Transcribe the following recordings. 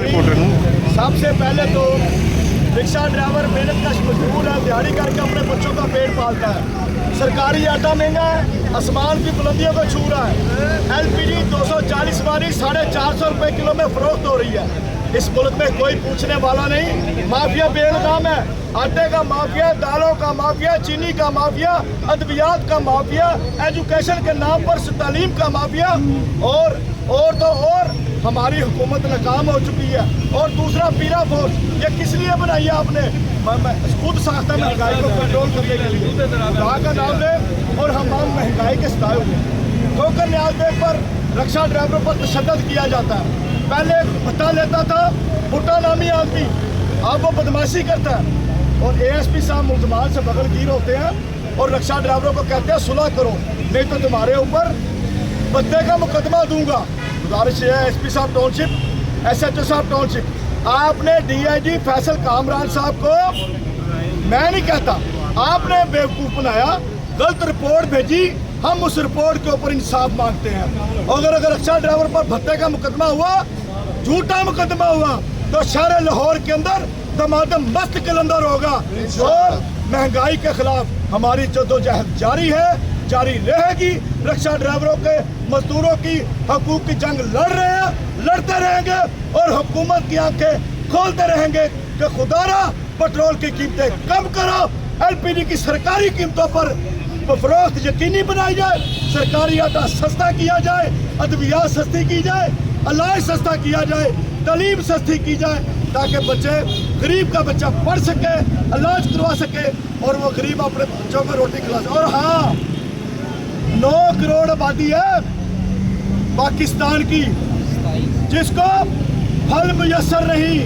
सबसे पहले तो रिक्शा ड्राइवर मेहनत का मजदूर है, दिहाड़ी करके अपने बच्चों का पेट पालता है। सरकारी आटा महंगा है, आसमान की बुलंदियों को छू रहा है। एलपीजी 240 वाली 450 रुपये किलो में फरोख्त हो रही है। इस मुल्क में कोई पूछने वाला नहीं। माफिया बेइल्जाम है, आटे का माफिया, दालों का माफिया, चीनी का माफिया, अद्वियात का माफिया, एजुकेशन के नाम पर तालीम का माफिया, और हमारी हुकूमत नाकाम हो चुकी है। और दूसरा पीरा फोर्स, ये किस लिए बनाई है आपने? खुद साख्ता महंगाई को कंट्रोल करने के लिए खुदा का नाम ले, और हम महंगाई के सताए हुए। ठोकर न्याज देख पर रिक्शा ड्राइवरों पर तशद्दुद किया जाता है। पहले भत्ता लेता था भुट्टा नामी आदमी, अब वो बदमाशी करता है। और एएसपी साहब मुलजमान से बगलगीर होते हैं और रिक्शा ड्राइवरों को कहते हैं सुलह करो, नहीं तो तुम्हारे ऊपर भत्ते का मुकदमा दूंगा। गुजारिश है एसपी साहब टाउनशिप, SHO साहब टाउनशिप, आपने DIG फैसल कामरान साहब को, मैं नहीं कहता, आपने बेवकूफ़ बनाया, गलत रिपोर्ट भेजी। हम उस रिपोर्ट के ऊपर इंसाफ मांगते हैं। अगर रिक्शा ड्राइवर पर भत्ते का मुकदमा हुआ, झूठा मुकदमा हुआ, तो शहर लाहौर के अंदर दमादम मस्त कलंदर होगा। और महंगाई के खिलाफ हमारी जद्दोजहद जारी है, जारी रहेगी। रिक्शा ड्राइवरों के, मजदूरों की हकूक की जंग लड़ रहे हैं, लड़ते रहेंगे और हुकूमत की आंखें खोलते रहेंगे कि खुदारा पेट्रोल की कीमतें कम करो, LPG की सरकारी कीमतों पर फरोख्त यकीनी बनाई जाए, सरकारी आटा सस्ता किया जाए, अद्वियात सस्ती की जाए, इलाज सस्ता किया जाए, तालीम सस्ती की जाए, ताकि बच्चे, गरीब का बच्चा पढ़ सके, इलाज करवा सके और वो गरीब अपने बच्चों को रोटी खिला सके। और हाँ, 9 करोड़ आबादी है पाकिस्तान की, जिसको फल मुयसर नहीं,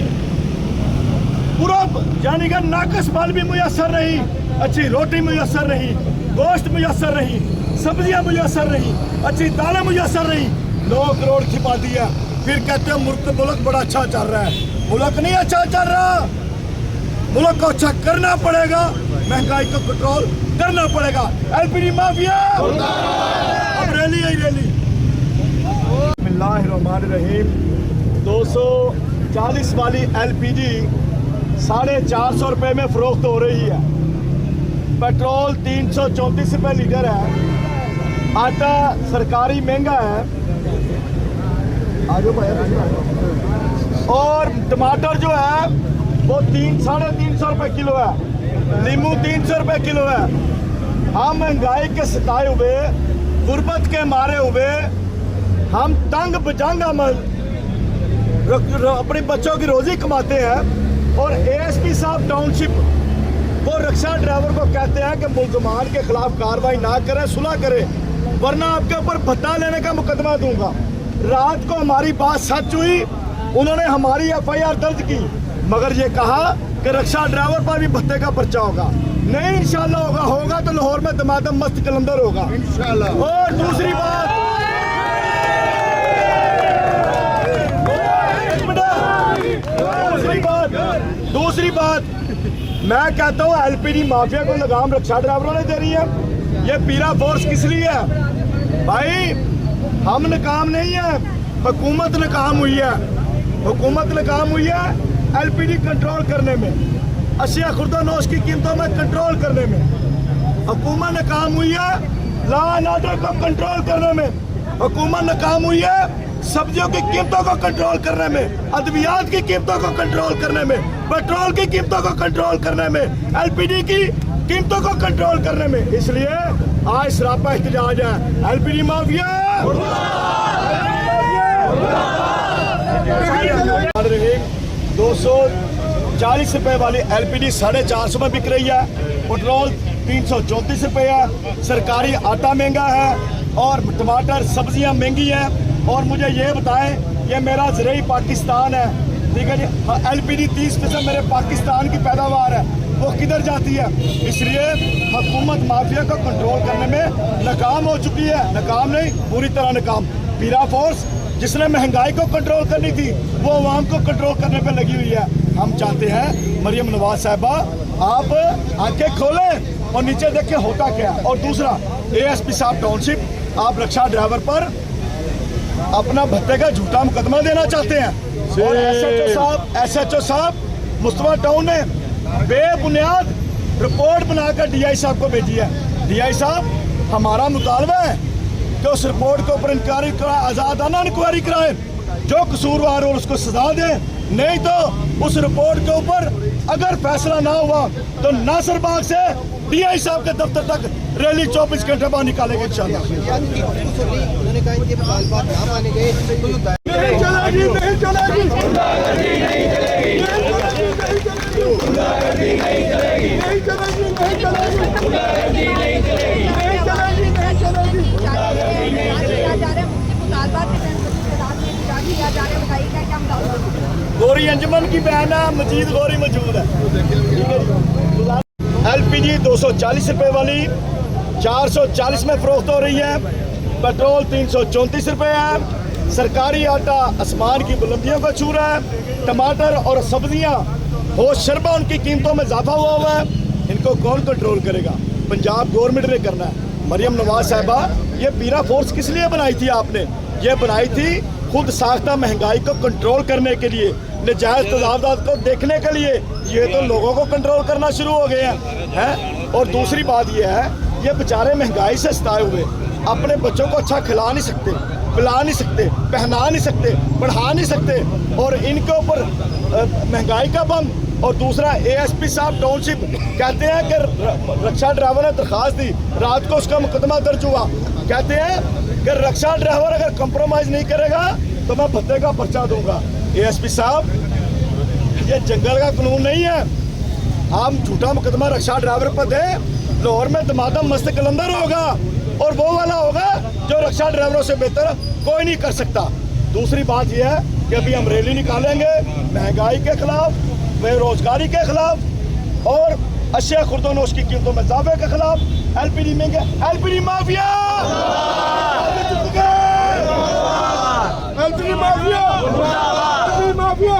पूरा यानी कि नाकस फल भी मुयसर नहीं, अच्छी रोटी मुयसर नहीं, गोश्त मुयसर नहीं, सब्जियां मुयसर नहीं, अच्छी दालें मुयसर नहीं। 9 करोड़ की आबादी है, फिर कहते हैं मुल्क बड़ा अच्छा चल रहा है। मुल्क नहीं अच्छा चल रहा, मुल्क को अच्छा करना पड़ेगा, महंगाई को कंट्रोल करना पड़ेगा। LPG माफिया अब रैली है, रैली। बिस्मिल्लाहिर्रहमानिर्रहीम। 240 वाली LPG 450 रुपये में फरोख्त हो रही है। पेट्रोल 334 रुपये लीटर है। आटा सरकारी महंगा है, और टमाटर जो है वो 300-350 रुपये किलो है। नींबू 300 रुपये किलो है। हम महंगाई के सताए हुए, गुर्बत के मारे हुए, हम तंग बजंग अमल अपने बच्चों की रोजी कमाते हैं। और ASP साहब टाउनशिप वो रिक्शा ड्राइवर को कहते हैं कि मुलजमान के खिलाफ कार्रवाई ना करें, सुलह करें, वरना आपके ऊपर भत्ता लेने का मुकदमा दूंगा। रात को हमारी बात सच हुई, उन्होंने हमारी FIR दर्ज की, मगर ये कहा कि रिक्शा ड्राइवर पर भी भत्ते का पर्चा होगा। नहीं, इंशाल्लाह होगा तो लाहौर में दमादम मस्त कलंदर होगा इंशाल्लाह। और दूसरी बात मैं कहता हूँ, LPG माफिया को लगाम रिक्शा ड्राइवरों ने दे रही है। ये पीरा फोर्स किस लिए है भाई? हम नाकाम नहीं है, हुकूमत नाकाम हुई है। हुकूमत नाकाम हुई है LPG कंट्रोल करने में, अशिया खुर्दोनोश की कीमतों में कंट्रोल करने में। हुकूमत नाकाम हुई है लॉ एंड ऑर्डर को कंट्रोल करने में। हुकूमत नाकाम हुई है सब्जियों की कीमतों को कंट्रोल करने में, अद्वियात की कीमतों को कंट्रोल करने में, पेट्रोल की कीमतों को कंट्रोल करने में, LPG की कीमतों को कंट्रोल करने में। इसलिए आज सरापा एहतजाज है। LPG माफिया 240 रुपये वाली LPG 450 में बिक रही है। पेट्रोल 334 रुपये है। सरकारी आटा महंगा है और टमाटर सब्जियां महंगी हैं। और मुझे ये बताएं, ये मेरा ज़रिए पाकिस्तान है, ठीक है जी। LPG 30% मेरे पाकिस्तान की पैदावार है, वो किधर जाती है? इसलिए हुकूमत माफिया को कंट्रोल करने में नाकाम हो चुकी है। नाकाम नहीं, पूरी तरह नाकाम। पीरा फोर्स जिसने महंगाई को कंट्रोल करनी थी, वो अवाम को कंट्रोल करने पे लगी हुई है। हम चाहते हैं मरियम नवाज साहिबा आप आंखें खोलें और नीचे देखें होता क्या है। और दूसरा, ASP साहब टाउनशिप, आप रिक्शा ड्राइवर पर अपना भत्ते का झूठा मुकदमा देना चाहते हैं। और एसएचओ साहब मुस्तफा टाउन ने बेबुनियाद रिपोर्ट बनाकर डीआई साहब को भेजी है। डीआई साहब, हमारा मुतालबा है कि उस रिपोर्ट के ऊपर इंक्वायरी कराए, आज़ादाना इंक्वायरी कराए, जो कसूरवार हो उसको सजा दे, नहीं तो उस रिपोर्ट के ऊपर अगर फैसला ना हुआ तो नासिर बाग से डीआई साहब के दफ्तर तक रैली 24 घंटे बाद निकालेंगे इंशाल्लाह। उन्होंने कहा कि मुतालबात ना माने गए तो नहीं चलेगी, नहीं चलेगी, गौरी अंजुमन की बहन है, मजीद गौरी मौजूद है। एलपीजी 240 रुपए वाली 440 में फरोख्त हो रही है, पेट्रोल 334 रुपए है, सरकारी आटा आसमान की बुलंदियों को छू रहा है, टमाटर और सब्जियां होश शरबा उनकी कीमतों में इजाफा हुआ है। इनको कौन कंट्रोल करेगा? पंजाब गवर्नमेंट ने करना है। मरियम नवाज साहिबा, ये पीरा फोर्स किस लिए बनाई थी आपने? ये बनाई थी खुद साख्ता महंगाई को कंट्रोल करने के लिए, नजायज तजावजात को देखने के लिए। ये तो लोगों को कंट्रोल करना शुरू हो गए हैं। और दूसरी बात ये है, ये बेचारे महंगाई से सताए हुए, अपने बच्चों को अच्छा खिला नहीं सकते, पिला नहीं सकते, पहना नहीं सकते, पढ़ा नहीं सकते, और इनके ऊपर महंगाई का बम। और दूसरा, एएसपी साहब टाउनशिप कहते हैं कि रक्षा ड्राइवर ने दरखास्त दी, रात को उसका मुकदमा दर्ज हुआ। कहते हैं कि रक्षा ड्राइवर अगर कंप्रोमाइज नहीं करेगा तो मैं भत्ते का पर्चा दूंगा। एएसपी साहब, ये जंगल का कानून नहीं है। आप झूठा मुकदमा रक्षा ड्राइवर पर दें, लाहौर में दमादम मस्त कलंदर होगा, और वो वाला होगा जो रक्षा ड्राइवरों से बेहतर कोई नहीं कर सकता। दूसरी बात यह है कि अभी हम रैली निकालेंगे महंगाई के खिलाफ, बेरोजगारी के खिलाफ, और अशिया खुर्दोनोश की कीमतों में इजाफे के खिलाफ। एलपीजी महंगे, LPG mafia, LPG mafia, LPG mafia.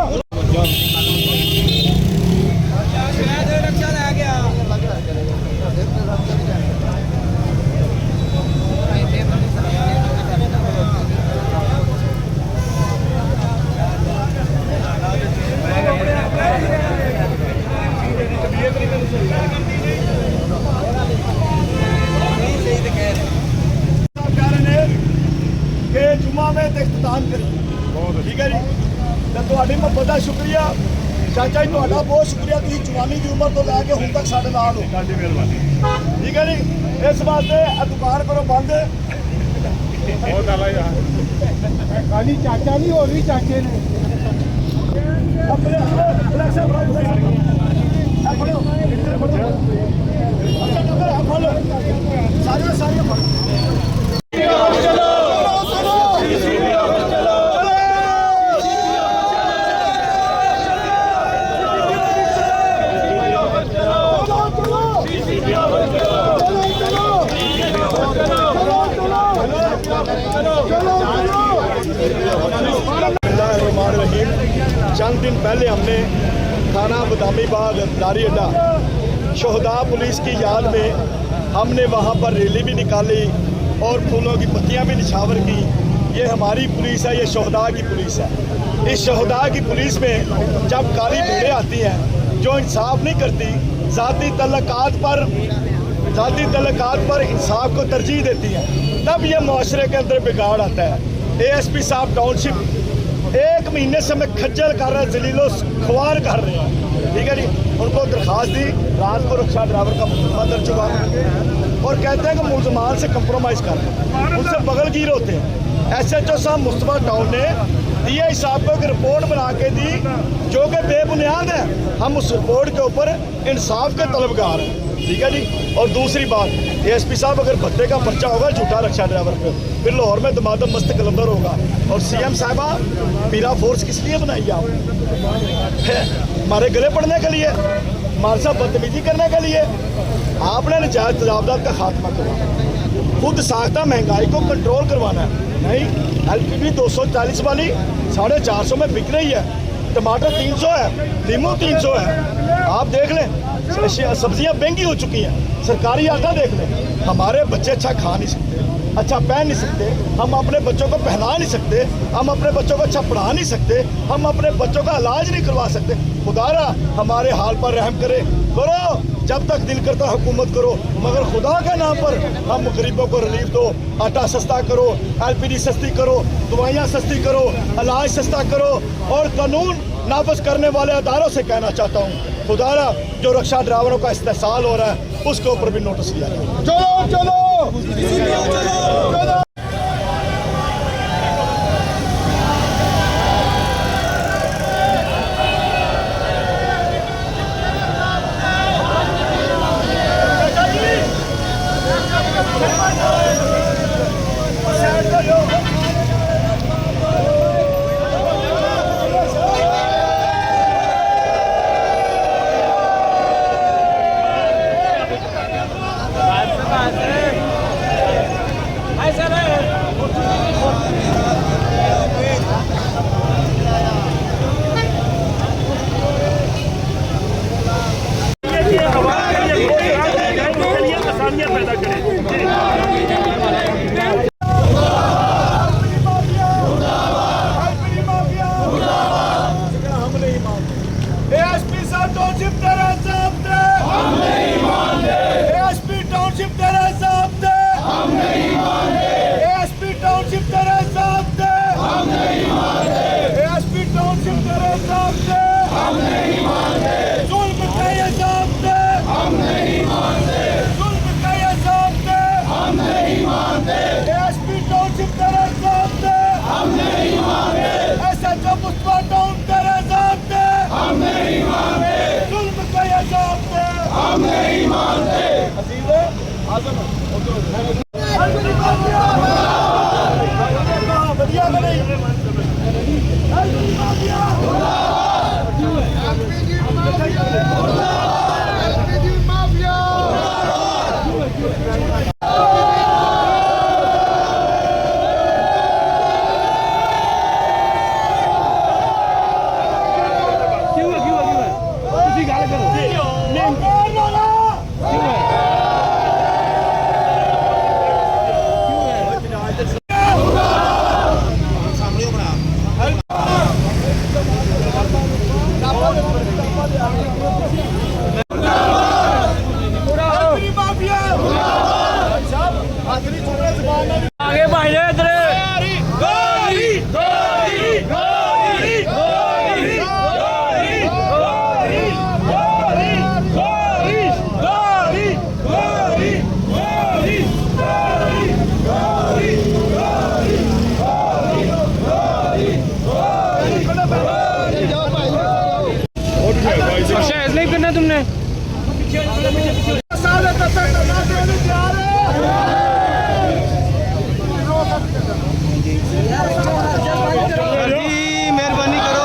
जुम्मा में इख्तिताम करिए, ठीक है जी। तो ਤੁਹਾਡੀ ਮੁਹੱਬਤ ਦਾ ਸ਼ੁਕਰੀਆ ਚਾਚਾ ਜੀ, ਤੁਹਾਡਾ ਬਹੁਤ ਸ਼ੁਕਰੀਆ। ਤੁਸੀਂ ਜਵਾਨੀ ਦੀ ਉਮਰ ਤੋਂ ਲੈ ਕੇ ਹੁਣ ਤੱਕ ਸਾਡੇ ਨਾਲ ਹੋ, ਤੁਹਾਡੀ ਮਿਹਰਬਾਨੀ, ਠੀਕ ਹੈ ਜੀ। ਇਸ ਵਾਸਤੇ ਇਹ ਦੁਕਾਨ ਕਰੋ ਬੰਦ। ਬਹੁਤ ਆਲਾ ਯਾਰ ਖਾਲੀ ਚਾਚਾ ਨਹੀਂ, ਹੋਰ ਵੀ ਚਾਚੇ ਨੇ ਆਪਣੇ ਇਲੈਕਸ਼ਨ ਫੜੋ, ਸਾਰੇ ਸਾਰੇ चंद दिन पहले हमने थाना बदामी बाग दारी अड्डा शहदा पुलिस की याद में हमने वहां पर रैली भी निकाली और फूलों की पत्तियां भी निछावर की। ये हमारी पुलिस है, ये शहदा की पुलिस है। इस शहदा की पुलिस में जब काली भीड़ें आती हैं जो इंसाफ नहीं करती, ज़ाती तल्लकात पर इंसाफ को तरजीह देती हैं, तब ये मुआशरे के अंदर बिगाड़ आता है। एएसपी साहब टाउनशिप 1 महीने से हमें खज्जल कर रहे हैं, जलीलो ख्वार कर रहे हैं, ठीक है जी। उनको दरख्वास्त दी, रात को रक्षा ड्राइवर का मुकदमा दर्ज हुआ, और कहते हैं कि मुलजमान से कंप्रोमाइज़ कर रहे हैं, उनसे बगलगीर होते हैं। एसएचओ साहब मुस्तफा टाउन ने डीआई साहब को एक रिपोर्ट बना के दी जो कि बेबुनियाद है। हम उस रिपोर्ट के ऊपर इंसाफ के तलबगार हैं, ठीक है जी। और दूसरी बात, एएसपी साहब, अगर भत्ते का पर्चा होगा झूठा रक्षा ड्राइवर पे, फिर लाहौर में दमादम मस्त कलंदर होगा। और सीएम साहबा, पीरा फोर्स किस लिए बनाई आप? हमारे गले पड़ने के लिए, हमारे साथ बदतमीजी करने के लिए? आपने नजायज तजावजात का खात्मा करवाना, खुद साख्ता महंगाई को कंट्रोल करवाना है। नहीं, एलपीजी 240 वाली 450 में बिक रही है, टमाटर 300 है, नींबू 300 है। आप देख लें, सब्जियां महंगी हो चुकी हैं, सरकारी आटा देख लें। हमारे बच्चे अच्छा खा नहीं सकते, अच्छा पहन नहीं सकते, हम अपने बच्चों को पहना नहीं सकते, हम अपने बच्चों को अच्छा पढ़ा नहीं सकते, हम अपने बच्चों का इलाज नहीं करवा सकते। खुदारा हमारे हाल पर रहम करे, करो जब तक दिल करता हुकूमत करो, मगर खुदा के नाम पर हम गरीबों को रिलीफ दो। आटा सस्ता करो, LPG सस्ती करो, दवाइयाँ सस्ती करो, इलाज सस्ता करो, और कानून नाफज करने वाले अदारों से कहना चाहता हूँ, खुदारा जो रिक्शा ड्राइवरों का इस्तेसाल हो रहा है उसके ऊपर भी नोटिस लिया जाए। चलो चलो चलो। आगे भाई इधर नहीं करना तुमने मेहरबानी करो।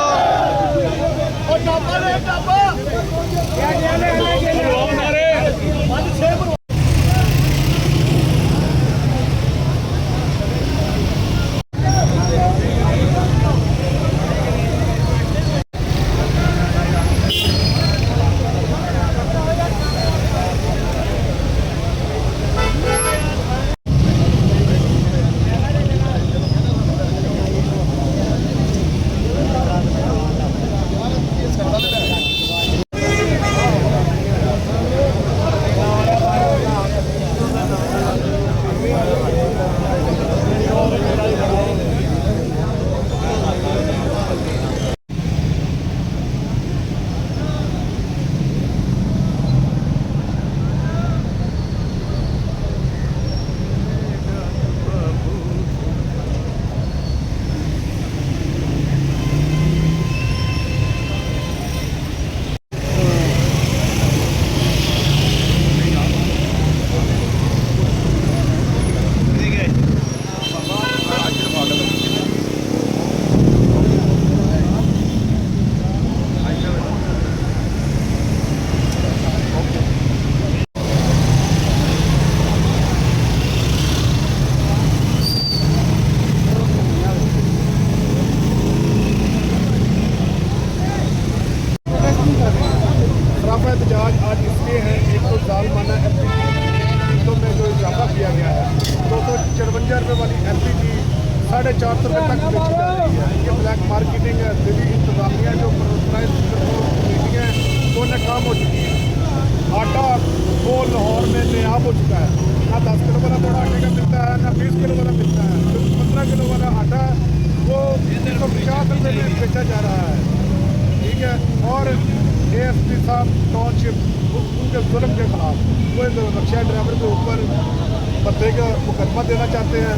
एहतजाज आज इसलिए है, एक तो जालमाना एप्लीकेशन में जो इजाफा किया गया है, 200 ₹54 वाली LPG 450 रुपये तक बेची जा रही है। ये ब्लैक मार्केटिंग है, दिल्ली इंतजामिया जो प्रोत्साहित कमेटियाँ हैं वो नाकाम हो चुकी हैं। आटा वो लाहौर में नायाब हो चुका है, ना 10 किलो वाला बड़ा आटे का मिलता है, ना 20 किलो वाला मिलता है। जो 15 किलो वाला आटा वो 150 रुपये में बेचा जा रहा है। ठीक है, और ASP साहब टाउनशिप उनके जुल्म के खिलाफ वो रिक्शा ड्राइवर के ऊपर बदले का मुकदमा देना चाहते हैं,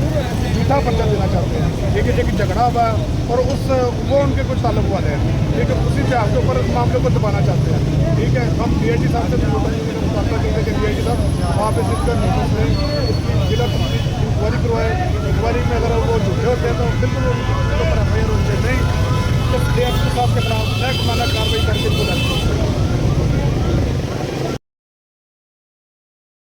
मीठा पर्चा देना चाहते हैं। ठीक है, एक झगड़ा हुआ और वो उनके कुछ ताल्लुक वाले हैं। ठीक है, उसी पे आपके ऊपर इस मामले को दबाना चाहते हैं। ठीक है, हम DIG साहब से DIG साहब वहाँ पे जिसका नोटिस है, इसकी जिला